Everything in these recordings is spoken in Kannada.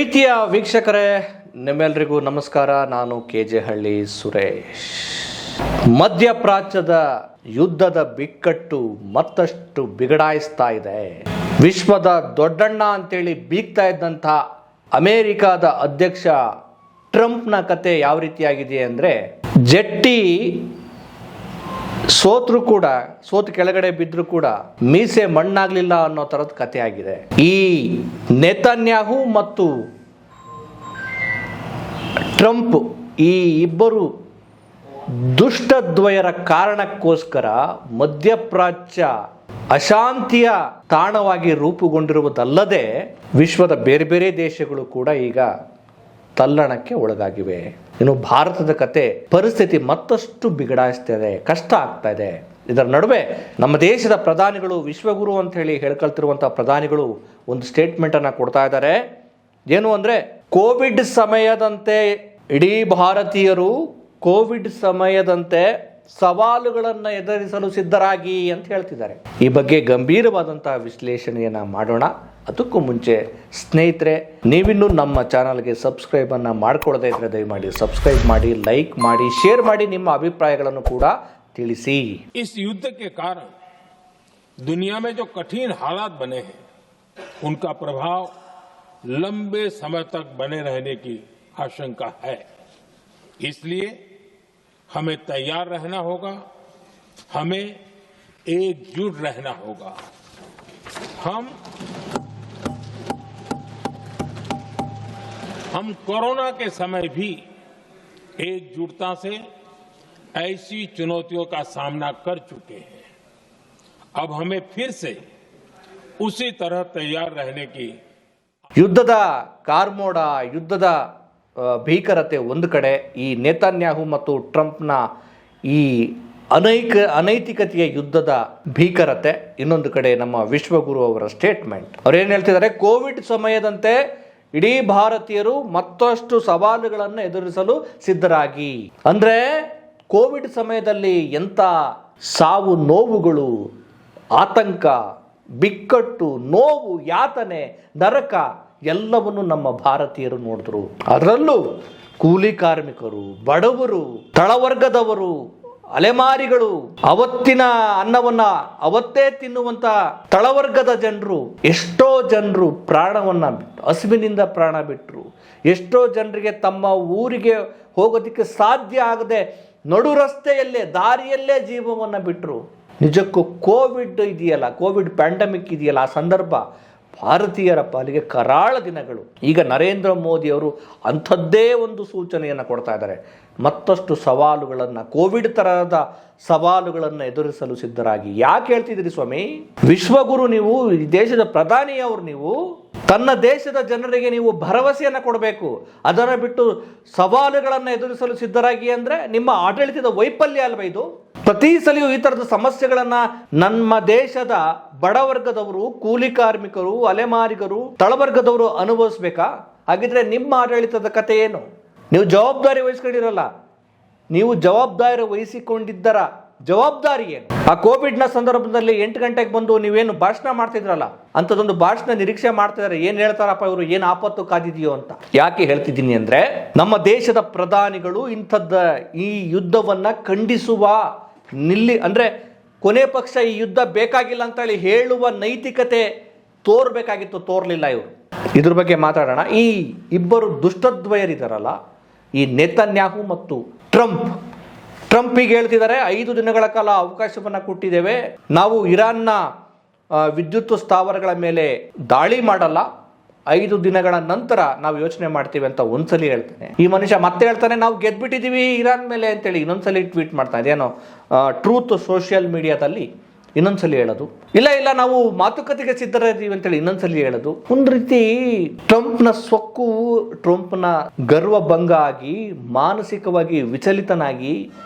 ಪ್ರೀತಿಯ ವೀಕ್ಷಕರೇ, ನಿಮ್ಮೆಲ್ಲರಿಗೂ ನಮಸ್ಕಾರ. ನಾನು KJ ಹಳ್ಳಿ ಸುರೇಶ್. ಮಧ್ಯಪ್ರಾಚ್ಯದ ಯುದ್ಧದ ಬಿಕ್ಕಟ್ಟು ಮತ್ತಷ್ಟು ಬಿಗಡಾಯಿಸ್ತಾ ಇದೆ. ವಿಶ್ವದ ದೊಡ್ಡಣ್ಣ ಅಂತೇಳಿ ಬೀಗ್ತಾ ಇದ್ದಂಥ ಅಮೇರಿಕಾದ ಅಧ್ಯಕ್ಷ ಟ್ರಂಪ್ನ ಕತೆ ಯಾವ ರೀತಿಯಾಗಿದೆ ಅಂದರೆ, ಜಟ್ಟಿ ಸೋತು ಕೆಳಗಡೆ ಬಿದ್ದರೂ ಕೂಡ ಮೀಸೆ ಮಣ್ಣಾಗ್ಲಿಲ್ಲ ಅನ್ನೋ ಥರದ ಕತೆ ಆಗಿದೆ. ಈ ನೆತನ್ಯಾಹು ಮತ್ತು ಟ್ರಂಪ್ ಈ ಇಬ್ಬರು ದುಷ್ಟದ್ವಯರ ಕಾರಣಕ್ಕೋಸ್ಕರ ಮಧ್ಯಪ್ರಾಚ್ಯ ಅಶಾಂತಿಯ ತಾಣವಾಗಿ ರೂಪುಗೊಂಡಿರುವುದಲ್ಲದೆ ವಿಶ್ವದ ಬೇರೆ ಬೇರೆ ದೇಶಗಳು ಕೂಡ ಈಗ ತಲ್ಲಣಕ್ಕೆ ಒಳಗಾಗಿವೆ. ಇನ್ನು ಭಾರತದ ಕತೆ ಪರಿಸ್ಥಿತಿ ಮತ್ತಷ್ಟು ಬಿಗಡಾಯಿಸ್ತಾ ಇದೆ, ಕಷ್ಟ ಆಗ್ತಾ ಇದೆ. ಇದರ ನಡುವೆ ನಮ್ಮ ದೇಶದ ಪ್ರಧಾನಿಗಳು, ವಿಶ್ವಗುರು ಅಂತ ಹೇಳಿ ಹೇಳ್ಕೊಳ್ತಿರುವಂತಹ ಪ್ರಧಾನಿಗಳು ಒಂದು ಸ್ಟೇಟ್ಮೆಂಟ್ ಅನ್ನ ಕೊಡ್ತಾ ಇದ್ದಾರೆ. ಏನು ಅಂದ್ರೆ, ಕೋವಿಡ್ ಸಮಯದಂತೆ ಇಡೀ ಭಾರತೀಯರು ಕೋವಿಡ್ ಸಮಯದಂತೆ ಸವಾಲುಗಳನ್ನು ಎದುರಿಸಲು ಸಿದ್ಧರಾಗಿ ಅಂತ ಹೇಳ್ತಿದ್ದಾರೆ. ಈ ಬಗ್ಗೆ ಗಂಭೀರವಾದಂತಹ ವಿಶ್ಲೇಷಣೆಯನ್ನ ಮಾಡೋಣ. ಅದಕ್ಕೂ ಮುಂಚೆ ಸ್ನೇಹಿತರೆ, ನೀವಿನ್ನೂ ನಮ್ಮ ಚಾನಲ್ಗೆ ಸಬ್ಸ್ಕ್ರೈಬ್ ಅನ್ನ ಮಾಡ್ಕೊಳ್ಳದೇ ಇದ್ರೆ ದಯಮಾಡಿ ಸಬ್ಸ್ಕ್ರೈಬ್ ಮಾಡಿ, ಲೈಕ್ ಮಾಡಿ, ಶೇರ್ ಮಾಡಿ, ನಿಮ್ಮ ಅಭಿಪ್ರಾಯಗಳನ್ನು ಕೂಡ ತಿಳಿಸಿ. इस युद्ध के कारण दुनिया में जो कठिन हालात बने हैं, उनका प्रभाव लंबे समय तक बने रहने की आशंका है. इसलिए हमें तैयार रहना होगा, हमें एकजुट रहना होगा. हम कोरोना के समय भी एकजुटता से ऐसी चुनौतियों का सामना कर चुके हैं. अब हमें फिर से उसी तरह तैयार रहने की. ಯುದ್ಧದ ಕಾರ್ಮೋಡ, ಯುದ್ಧದ ಭೀಕರತೆ ಒಂದು ಕಡೆ, ಈ ನೆತನ್ಯಾಹು ಮತ್ತು ಟ್ರಂಪ್ನ ಈ ಅನೈತಿಕತೆಯ ಯುದ್ಧದ ಭೀಕರತೆ ಇನ್ನೊಂದು ಕಡೆ, ನಮ್ಮ ವಿಶ್ವಗುರು ಅವರ ಸ್ಟೇಟ್ಮೆಂಟ್. ಅವ್ರು ಏನು ಹೇಳ್ತಿದ್ದಾರೆ, ಕೋವಿಡ್ ಸಮಯದಂತೆ ಇಡೀ ಭಾರತೀಯರು ಮತ್ತಷ್ಟು ಸವಾಲುಗಳನ್ನು ಎದುರಿಸಲು ಸಿದ್ಧರಾಗಿ. ಅಂದ್ರೆ ಕೋವಿಡ್ ಸಮಯದಲ್ಲಿ ಎಂಥ ಸಾವು ನೋವುಗಳು, ಆತಂಕ, ಬಿಕ್ಕಟ್ಟು, ನೋವು, ಯಾತನೆ, ನರಕ ಎಲ್ಲವನ್ನು ನಮ್ಮ ಭಾರತೀಯರು ನೋಡಿದ್ರು. ಅದರಲ್ಲೂ ಕೂಲಿ ಕಾರ್ಮಿಕರು, ಬಡವರು, ತಳವರ್ಗದವರು, ಅಲೆಮಾರಿಗಳು, ಅವತ್ತಿನ ಅನ್ನವನ್ನ ಅವತ್ತೇ ತಿನ್ನುವಂತ ತಳವರ್ಗದ ಜನರು, ಎಷ್ಟೋ ಜನರು ಪ್ರಾಣವನ್ನ ಬಿಟ್ಟು, ಹಸಿವಿನಿಂದ ಪ್ರಾಣ ಬಿಟ್ಟರು. ಎಷ್ಟೋ ಜನರಿಗೆ ತಮ್ಮ ಊರಿಗೆ ಹೋಗೋದಕ್ಕೆ ಸಾಧ್ಯ ಆಗದೆ ನಡು ರಸ್ತೆಯಲ್ಲೇ, ದಾರಿಯಲ್ಲೇ ಜೀವವನ್ನ ಬಿಟ್ಟರು. ನಿಜಕ್ಕೂ ಕೋವಿಡ್ ಇದೆಯಲ್ಲ, ಕೋವಿಡ್ ಪ್ಯಾಂಡಮಿಕ್ ಇದೆಯಲ್ಲ, ಆ ಸಂದರ್ಭ ಭಾರತೀಯರ ಪಾಲಿಗೆ ಕರಾಳ ದಿನಗಳು. ಈಗ ನರೇಂದ್ರ ಮೋದಿ ಅವರು ಅಂಥದ್ದೇ ಒಂದು ಸೂಚನೆಯನ್ನು ಕೊಡ್ತಾ ಇದ್ದಾರೆ. ಮತ್ತಷ್ಟು ಸವಾಲುಗಳನ್ನು, ಕೋವಿಡ್ ತರಹದ ಸವಾಲುಗಳನ್ನು ಎದುರಿಸಲು ಸಿದ್ಧರಾಗಿ. ಯಾಕೆ ಹೇಳ್ತಿದ್ದೀರಿ ಸ್ವಾಮಿ? ವಿಶ್ವಗುರು ನೀವು, ಈ ದೇಶದ ಪ್ರಧಾನಿಯವರು ನೀವು, ತನ್ನ ದೇಶದ ಜನರಿಗೆ ನೀವು ಭರವಸೆಯನ್ನು ಕೊಡಬೇಕು. ಅದನ್ನು ಬಿಟ್ಟು ಸವಾಲುಗಳನ್ನು ಎದುರಿಸಲು ಸಿದ್ಧರಾಗಿ ಅಂದರೆ ನಿಮ್ಮ ಆಡಳಿತದ ವೈಫಲ್ಯ ಅಲ್ವ ಇದು? ಪ್ರತಿ ಸಲಿಯೂ ಈ ಥರದ ಸಮಸ್ಯೆಗಳನ್ನು ನಮ್ಮ ದೇಶದ ಬಡವರ್ಗದವರು, ಕೂಲಿ ಕಾರ್ಮಿಕರು, ಅಲೆಮಾರಿಗರು, ತಳವರ್ಗದವರು ಅನುಭವಿಸ್ಬೇಕಾ? ಹಾಗಿದ್ರೆ ನಿಮ್ಮ ಆಡಳಿತದ ಕತೆ ಏನು? ನೀವು ಜವಾಬ್ದಾರಿ ವಹಿಸ್ಕೊಂಡಿರಲ್ಲ. ನೀವು ಜವಾಬ್ದಾರಿ ವಹಿಸಿಕೊಂಡಿದ್ದರ ಜವಾಬ್ದಾರಿ ಏನು? ಆ ಕೋವಿಡ್ನ ಸಂದರ್ಭದಲ್ಲಿ 8 ಗಂಟೆಗೆ ಬಂದು ನೀವೇನು ಭಾಷಣ ಮಾಡ್ತಿದ್ರಲ್ಲ, ಅಂಥದ್ದೊಂದು ಭಾಷಣ ನಿರೀಕ್ಷೆ ಮಾಡ್ತಿದ್ದಾರೆ. ಏನ್ ಹೇಳ್ತಾರಪ್ಪ ಇವರು, ಏನು ಆಪತ್ತು ಕಾದಿದೆಯೋ ಅಂತ. ಯಾಕೆ ಹೇಳ್ತಿದ್ದೀನಿ ಅಂದ್ರೆ, ನಮ್ಮ ದೇಶದ ಪ್ರಧಾನಿಗಳು ಇಂಥದ್ದ ಈ ಯುದ್ಧವನ್ನ ಖಂಡಿಸುವ ಅಂದ್ರೆ ಕೊನೆ ಪಕ್ಷ ಈ ಯುದ್ಧ ಬೇಕಾಗಿಲ್ಲ ಅಂತ ಹೇಳಿ ಹೇಳುವ ನೈತಿಕತೆ ತೋರ್ಬೇಕಾಗಿತ್ತು, ತೋರ್ಲಿಲ್ಲ ಇವರು. ಇದ್ರ ಬಗ್ಗೆ ಮಾತಾಡೋಣ. ಈ ಇಬ್ಬರು ದುಷ್ಟದ್ವಯರಿದಾರಲ್ಲ, ಈ ನೆತನ್ಯಾಹು ಮತ್ತು ಟ್ರಂಪ್ ಈಗ ಹೇಳ್ತಿದ್ದಾರೆ, 5 ದಿನಗಳ ಕಾಲ ಅವಕಾಶವನ್ನು ಕೊಟ್ಟಿದ್ದೇವೆ, ನಾವು ಇರಾನ್ನ ವಿದ್ಯುತ್ ಸ್ಥಾವರಗಳ ಮೇಲೆ ದಾಳಿ ಮಾಡಲ್ಲ, 5 ದಿನಗಳ ನಂತರ ನಾವು ಯೋಚನೆ ಮಾಡ್ತೀವಿ ಅಂತ ಒಂದ್ಸಲಿ ಹೇಳ್ತಾನೆ. ಈ ಮನುಷ್ಯ ಮತ್ತೆ ಹೇಳ್ತಾನೆ, ನಾವು ಗೆದ್ಬಿಟ್ಟಿದ್ದೀವಿ ಇರಾನ್ ಮೇಲೆ ಅಂತೇಳಿ ಇನ್ನೊಂದ್ಸಲಿ ಟ್ವೀಟ್ ಮಾಡ್ತಾನೆ. ಅದೇನೋ ಟ್ರೂತ್ ಸೋಷಿಯಲ್ ಮೀಡಿಯಾದಲ್ಲಿ ಇನ್ನೊಂದ್ಸಲಿ ಹೇಳೋದು, ಇಲ್ಲ ನಾವು ಮಾತುಕತೆಗೆ ಸಿದ್ಧರಿದ್ದೀವಿ ಅಂತೇಳಿ ಇನ್ನೊಂದ್ಸಲಿ ಹೇಳೋದು. ಒಂದು ರೀತಿ ಟ್ರಂಪ್ನ ಸೊಕ್ಕು, ಟ್ರಂಪ್ನ ಗರ್ವಭಂಗ ಆಗಿ, ಮಾನಸಿಕವಾಗಿ ವಿಚಲಿತನಾಗಿ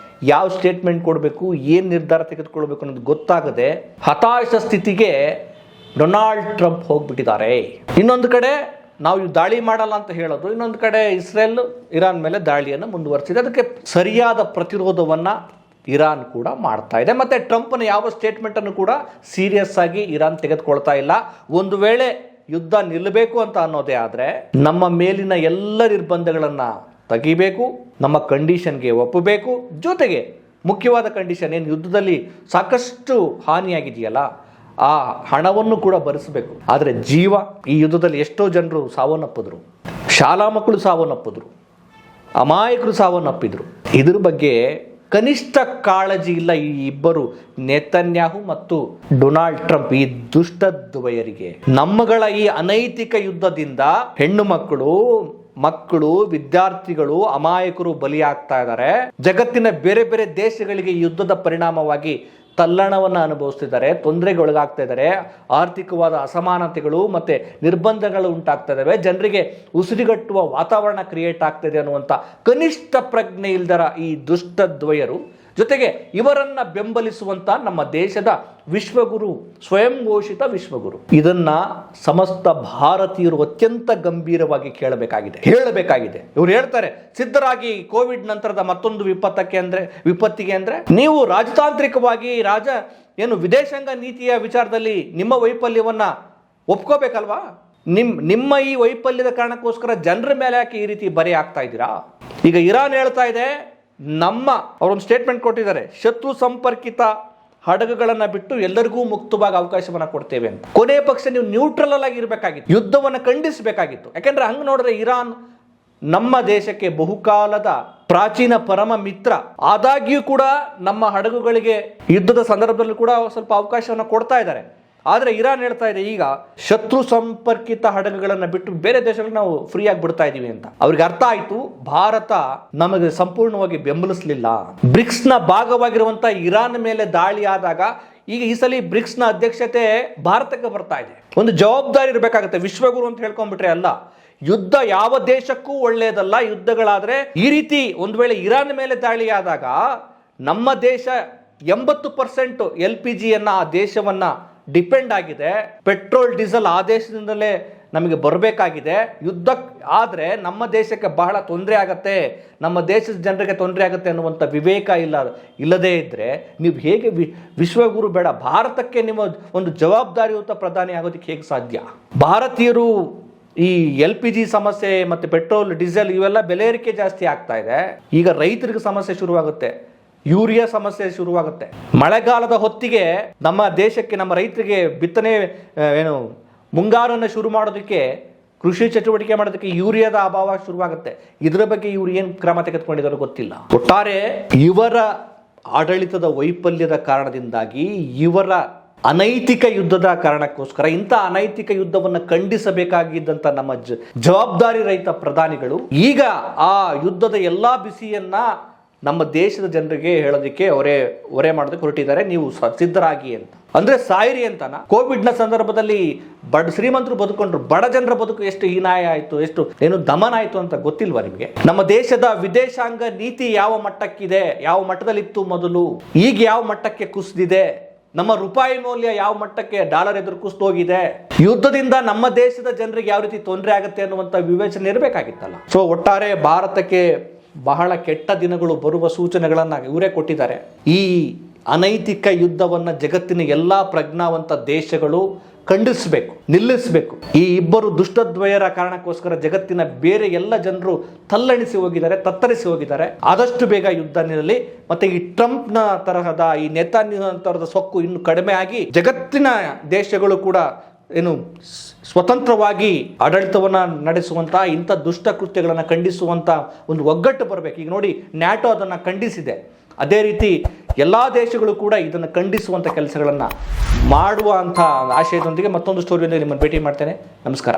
ಯಾವ ಸ್ಟೇಟ್ಮೆಂಟ್ ಕೊಡಬೇಕು, ಏನು ನಿರ್ಧಾರ ತೆಗೆದುಕೊಳ್ಬೇಕು ಅನ್ನೋದು ಗೊತ್ತಾಗದೆ ಹತಾಶ ಸ್ಥಿತಿಗೆ ಡೊನಾಲ್ಡ್ ಟ್ರಂಪ್ ಹೋಗ್ಬಿಟ್ಟಿದ್ದಾರೆ. ಇನ್ನೊಂದು ಕಡೆ ನಾವು ದಾಳಿ ಮಾಡಲ್ಲ ಅಂತ ಹೇಳೋದು, ಇನ್ನೊಂದು ಕಡೆ ಇಸ್ರೇಲ್ ಇರಾನ್ ಮೇಲೆ ದಾಳಿಯನ್ನು ಮುಂದುವರಿಸಿದೆ. ಅದಕ್ಕೆ ಸರಿಯಾದ ಪ್ರತಿರೋಧವನ್ನ ಇರಾನ್ ಕೂಡ ಮಾಡ್ತಾ ಇದೆ. ಮತ್ತೆ ಟ್ರಂಪ್ನ ಯಾವ ಸ್ಟೇಟ್ಮೆಂಟ್ ಅನ್ನು ಕೂಡ ಸೀರಿಯಸ್ ಆಗಿ ಇರಾನ್ ತೆಗೆದುಕೊಳ್ತಾ ಇಲ್ಲ. ಒಂದು ವೇಳೆ ಯುದ್ಧ ನಿಲ್ಲಬೇಕು ಅಂತ ಅನ್ನೋದೇ ಆದರೆ ನಮ್ಮ ಮೇಲಿನ ಎಲ್ಲ ನಿರ್ಬಂಧಗಳನ್ನು ತೆಗಿಬೇಕು, ನಮ್ಮ ಕಂಡೀಷನ್ಗೆ ಒಪ್ಪಬೇಕು. ಜೊತೆಗೆ ಮುಖ್ಯವಾದ ಕಂಡೀಷನ್ ಏನು, ಯುದ್ಧದಲ್ಲಿ ಸಾಕಷ್ಟು ಹಾನಿಯಾಗಿದೆಯಲ್ಲ ಆ ಹಣವನ್ನು ಕೂಡ ಭರಿಸಬೇಕು. ಆದರೆ ಜೀವ, ಈ ಯುದ್ಧದಲ್ಲಿ ಎಷ್ಟೋ ಜನರು ಸಾವನ್ನಪ್ಪಿದ್ರು, ಶಾಲಾ ಮಕ್ಕಳು ಸಾವನ್ನಪ್ಪಿದ್ರು, ಅಮಾಯಕರು ಸಾವನ್ನಪ್ಪಿದ್ರು. ಇದ್ರ ಬಗ್ಗೆ ಕನಿಷ್ಠ ಕಾಳಜಿ ಇಲ್ಲ ಈ ಇಬ್ಬರು ನೇತನ್ಯಾಹು ಮತ್ತು ಡೊನಾಲ್ಡ್ ಟ್ರಂಪ್, ಈ ದುಷ್ಟದ್ವಯರಿಗೆ. ನಮ್ಮಗಳ ಈ ಅನೈತಿಕ ಯುದ್ಧದಿಂದ ಹೆಣ್ಣು ಮಕ್ಕಳು, ವಿದ್ಯಾರ್ಥಿಗಳು, ಅಮಾಯಕರು ಬಲಿಯಾಗ್ತಾ ಇದ್ದಾರೆ. ಜಗತ್ತಿನ ಬೇರೆ ಬೇರೆ ದೇಶಗಳಿಗೆ ಈ ಯುದ್ಧದ ಪರಿಣಾಮವಾಗಿ ತಲ್ಲಣವನ್ನು ಅನುಭವಿಸ್ತಿದ್ದಾರೆ, ತೊಂದರೆಗೆ ಒಳಗಾಗ್ತಾ ಇದ್ದಾರೆ. ಆರ್ಥಿಕವಾದ ಅಸಮಾನತೆಗಳು ಮತ್ತೆ ನಿರ್ಬಂಧಗಳು ಉಂಟಾಗ್ತಾ ಇದ್ದಾವೆ. ಜನರಿಗೆ ಉಸಿರುಗಟ್ಟುವ ವಾತಾವರಣ ಕ್ರಿಯೇಟ್ ಆಗ್ತದೆ ಅನ್ನುವಂಥ ಕನಿಷ್ಠ ಪ್ರಜ್ಞೆ ಇಲ್ದರ ಈ ದುಷ್ಟದ್ವಯರು, ಜೊತೆಗೆ ಇವರನ್ನ ಬೆಂಬಲಿಸುವಂತ ನಮ್ಮ ದೇಶದ ವಿಶ್ವಗುರು, ಸ್ವಯಂ ಘೋಷಿತ ವಿಶ್ವಗುರು, ಇದನ್ನ ಸಮಸ್ತ ಭಾರತೀಯರು ಅತ್ಯಂತ ಗಂಭೀರವಾಗಿ ಹೇಳಬೇಕಾಗಿದೆ. ಇವ್ರು ಹೇಳ್ತಾರೆ, ಸಿದ್ಧರಾಗಿ ಕೋವಿಡ್ ನಂತರದ ಮತ್ತೊಂದು ವಿಪತ್ತಿಗೆ ಅಂದ್ರೆ ನೀವು ರಾಜತಾಂತ್ರಿಕವಾಗಿ ವಿದೇಶಾಂಗ ನೀತಿಯ ವಿಚಾರದಲ್ಲಿ ನಿಮ್ಮ ವೈಫಲ್ಯವನ್ನ ಒಪ್ಕೋಬೇಕಲ್ವಾ? ನಿಮ್ಮ ಈ ವೈಫಲ್ಯದ ಕಾರಣಕ್ಕೋಸ್ಕರ ಜನರ ಮೇಲೆ ಯಾಕೆ ಈ ರೀತಿ ಬರೆ ಆಗ್ತಾ ಇದ್ದೀರಾ? ಈಗ ಇರಾನ್ ಹೇಳ್ತಾ ಇದೆ, ಅವರೊಂದು ಸ್ಟೇಟ್ಮೆಂಟ್ ಕೊಟ್ಟಿದ್ದಾರೆ, ಶತ್ರು ಸಂಪರ್ಕಿತ ಹಡಗುಗಳನ್ನು ಬಿಟ್ಟು ಎಲ್ಲರಿಗೂ ಮುಕ್ತವಾಗಿ ಅವಕಾಶವನ್ನು ಕೊಡ್ತೇವೆ ಅಂತ. ಕೊನೆ ಪಕ್ಷ ನೀವು ನ್ಯೂಟ್ರಲ್ ಆಗಿ ಇರಬೇಕಾಗಿತ್ತು, ಯುದ್ಧವನ್ನು ಖಂಡಿಸಬೇಕಾಗಿತ್ತು. ಯಾಕೆಂದ್ರೆ ಹಂಗೆ ನೋಡಿದ್ರೆ ಇರಾನ್ ನಮ್ಮ ದೇಶಕ್ಕೆ ಬಹುಕಾಲದ ಪ್ರಾಚೀನ ಪರಮ ಮಿತ್ರ. ಆದಾಗ್ಯೂ ಕೂಡ ನಮ್ಮ ಹಡಗುಗಳಿಗೆ ಯುದ್ಧದ ಸಂದರ್ಭದಲ್ಲೂ ಕೂಡ ಸ್ವಲ್ಪ ಅವಕಾಶವನ್ನು ಕೊಡ್ತಾ ಇದ್ದಾರೆ. ಆದರೆ ಇರಾನ್ ಹೇಳ್ತಾ ಇದೆ, ಈಗ ಶತ್ರು ಸಂಪರ್ಕಿತ ಹಡಗುಗಳನ್ನು ಬಿಟ್ಟು ಬೇರೆ ದೇಶಗಳನ್ನ ನಾವು ಫ್ರೀಯಾಗಿ ಬಿಡ್ತಾ ಇದೀವಿ ಅಂತ. ಅವ್ರಿಗೆ ಅರ್ಥ ಆಯ್ತು, ಭಾರತ ನಮಗೆ ಸಂಪೂರ್ಣವಾಗಿ ಬೆಂಬಲಿಸಲಿಲ್ಲ. ಬ್ರಿಕ್ಸ್ ನ ಭಾಗವಾಗಿರುವಂತ ಇರಾನ್ ಮೇಲೆ ದಾಳಿ ಆದಾಗ ಈಗ ಈ ಸಲ ಬ್ರಿಕ್ಸ್ ನ ಅಧ್ಯಕ್ಷತೆ ಭಾರತಕ್ಕೆ ಬರ್ತಾ ಇದೆ. ಒಂದು ಜವಾಬ್ದಾರಿ ಇರಬೇಕಾಗುತ್ತೆ. ವಿಶ್ವಗುರು ಅಂತ ಹೇಳ್ಕೊಂಡ್ಬಿಟ್ರೆ ಅಲ್ಲ, ಯುದ್ಧ ಯಾವ ದೇಶಕ್ಕೂ ಒಳ್ಳೆಯದಲ್ಲ. ಯುದ್ಧಗಳಾದ್ರೆ ಈ ರೀತಿ ಒಂದು ವೇಳೆ ಇರಾನ್ ಮೇಲೆ ದಾಳಿ ಆದಾಗ ನಮ್ಮ ದೇಶ 80% LPG ಆ ದೇಶವನ್ನ ಡಿಪೆಂಡ್ ಆಗಿದೆ. ಪೆಟ್ರೋಲ್, ಡೀಸೆಲ್ ಆ ದೇಶದಿಂದಲೇ ನಮಗೆ ಬರಬೇಕಾಗಿದೆ. ಯುದ್ಧ ಆದರೆ ನಮ್ಮ ದೇಶಕ್ಕೆ ಬಹಳ ತೊಂದರೆ ಆಗತ್ತೆ, ನಮ್ಮ ದೇಶದ ಜನರಿಗೆ ತೊಂದರೆ ಆಗುತ್ತೆ ಅನ್ನುವಂಥ ವಿವೇಕ ಇಲ್ಲದೇ ಇದ್ದರೆ ನೀವು ಹೇಗೆ ವಿಶ್ವಗುರು ಬೇಡ, ಭಾರತಕ್ಕೆ ನಿಮ್ಮ ಒಂದು ಜವಾಬ್ದಾರಿಯುತ ಪ್ರಧಾನಿ ಆಗೋದಕ್ಕೆ ಹೇಗೆ ಸಾಧ್ಯ? ಭಾರತೀಯರು ಈ LPG ಸಮಸ್ಯೆ ಮತ್ತು ಪೆಟ್ರೋಲ್, ಡೀಸೆಲ್ ಇವೆಲ್ಲ ಬೆಲೆ ಏರಿಕೆ ಜಾಸ್ತಿ ಆಗ್ತಾ ಇದೆ. ಈಗ ರೈತರಿಗೆ ಸಮಸ್ಯೆ ಶುರುವಾಗುತ್ತೆ, ಯೂರಿಯಾ ಸಮಸ್ಯೆ ಶುರುವಾಗುತ್ತೆ. ಮಳೆಗಾಲದ ಹೊತ್ತಿಗೆ ನಮ್ಮ ದೇಶಕ್ಕೆ, ನಮ್ಮ ರೈತರಿಗೆ ಬಿತ್ತನೆ ಮುಂಗಾರನ್ನು ಶುರು ಮಾಡೋದಕ್ಕೆ, ಕೃಷಿ ಚಟುವಟಿಕೆ ಮಾಡೋದಕ್ಕೆ ಯೂರಿಯಾದ ಅಭಾವ ಶುರುವಾಗುತ್ತೆ. ಇದರ ಬಗ್ಗೆ ಇವರು ಏನು ಕ್ರಮ ತೆಗೆದುಕೊಂಡಿದ್ದಾರೋ ಗೊತ್ತಿಲ್ಲ. ಒಟ್ಟಾರೆ ಇವರ ಆಡಳಿತದ ವೈಫಲ್ಯದ ಕಾರಣದಿಂದಾಗಿ, ಇವರ ಅನೈತಿಕ ಯುದ್ಧದ ಕಾರಣಕ್ಕೋಸ್ಕರ ಇಂಥ ಅನೈತಿಕ ಯುದ್ಧವನ್ನು ಖಂಡಿಸಬೇಕಾಗಿದ್ದಂಥ ನಮ್ಮ ಜವಾಬ್ದಾರಿ ರಹಿತ ಪ್ರಧಾನಿಗಳು ಈಗ ಆ ಯುದ್ಧದ ಎಲ್ಲಾ ಬಿಸಿಯನ್ನ ನಮ್ಮ ದೇಶದ ಜನರಿಗೆ ಹೇಳೋದಕ್ಕೆ ಹೊರೆ ಮಾಡೋದಕ್ಕೆ ಹೊರಟಿದ್ದಾರೆ. ನೀವು ಸಿದ್ಧರಾಗಿ ಅಂತ ಅಂದ್ರೆ ಸಾಯಿರಿ ಅಂತನ. ಕೋವಿಡ್ ನ ಸಂದರ್ಭದಲ್ಲಿ ಶ್ರೀಮಂತರು ಬದುಕೊಂಡ್ರು, ಬಡ ಜನರ ಬದುಕು ಎಷ್ಟು ಹೀನಾಯ ಆಯ್ತು, ಎಷ್ಟು ದಮನ ಆಯ್ತು ಅಂತ ಗೊತ್ತಿಲ್ವಾ ನಿಮಗೆ? ನಮ್ಮ ದೇಶದ ವಿದೇಶಾಂಗ ನೀತಿ ಯಾವ ಮಟ್ಟಕ್ಕಿದೆ, ಯಾವ ಮಟ್ಟದಲ್ಲಿತ್ತು ಮೊದಲು, ಈಗ ಯಾವ ಮಟ್ಟಕ್ಕೆ ಕುಸಿದಿದೆ, ನಮ್ಮ ರೂಪಾಯಿ ಮೌಲ್ಯ ಯಾವ ಮಟ್ಟಕ್ಕೆ ಡಾಲರ್ ಎದುರು ಕುಸಿದೋಗಿದೆ, ಯುದ್ಧದಿಂದ ನಮ್ಮ ದೇಶದ ಜನರಿಗೆ ಯಾವ ರೀತಿ ತೊಂದರೆ ಆಗುತ್ತೆ ಅನ್ನುವಂಥ ವಿವೇಚನೆ ಇರಬೇಕಾಗಿತ್ತಲ್ಲ. ಸೊ ಒಟ್ಟಾರೆ ಭಾರತಕ್ಕೆ ಬಹಳ ಕೆಟ್ಟ ದಿನಗಳು ಬರುವ ಸೂಚನೆಗಳನ್ನು ಇವರೇ ಕೊಟ್ಟಿದ್ದಾರೆ. ಈ ಅನೈತಿಕ ಯುದ್ಧವನ್ನು ಜಗತ್ತಿನ ಎಲ್ಲ ಪ್ರಜ್ಞಾವಂತ ದೇಶಗಳು ಖಂಡಿಸಬೇಕು, ನಿಲ್ಲಿಸಬೇಕು. ಈ ಇಬ್ಬರು ದುಷ್ಟದ್ವಯರ ಕಾರಣಕ್ಕೋಸ್ಕರ ಜಗತ್ತಿನ ಬೇರೆ ಎಲ್ಲ ಜನರು ತಲ್ಲಣಿಸಿ ಹೋಗಿದ್ದಾರೆ, ತತ್ತರಿಸಿ ಹೋಗಿದ್ದಾರೆ. ಆದಷ್ಟು ಬೇಗ ಯುದ್ಧ ನಿಲ್ಲಲಿ. ಮತ್ತೆ ಈ ಟ್ರಂಪ್ನ ತರಹದ, ಈ ನೇತಾನ್ಯಾಹು ತರಹದ ಸೊಕ್ಕು ಇನ್ನು ಕಡಿಮೆ ಆಗಿ ಜಗತ್ತಿನ ದೇಶಗಳು ಕೂಡ ಸ್ವತಂತ್ರವಾಗಿ ಆಡಳಿತವನ್ನ ನಡೆಸುವಂತಹ ಇಂಥ ದುಷ್ಟ ಕೃತ್ಯಗಳನ್ನು ಖಂಡಿಸುವಂತ ಒಂದು ಒಗ್ಗಟ್ಟು ಬರಬೇಕು. ಈಗ ನೋಡಿ, ನ್ಯಾಟೋ ಅದನ್ನು ಖಂಡಿಸಿದೆ. ಅದೇ ರೀತಿ ಎಲ್ಲ ದೇಶಗಳು ಕೂಡ ಇದನ್ನು ಖಂಡಿಸುವಂಥ ಕೆಲಸಗಳನ್ನು ಮಾಡುವಂಥ ಆಶಯದೊಂದಿಗೆ ಮತ್ತೊಂದು ಸ್ಟೋರಿಯೊಂದಿಗೆ ನಿಮ್ಮನ್ನು ಭೇಟಿ ಮಾಡ್ತೇನೆ. ನಮಸ್ಕಾರ.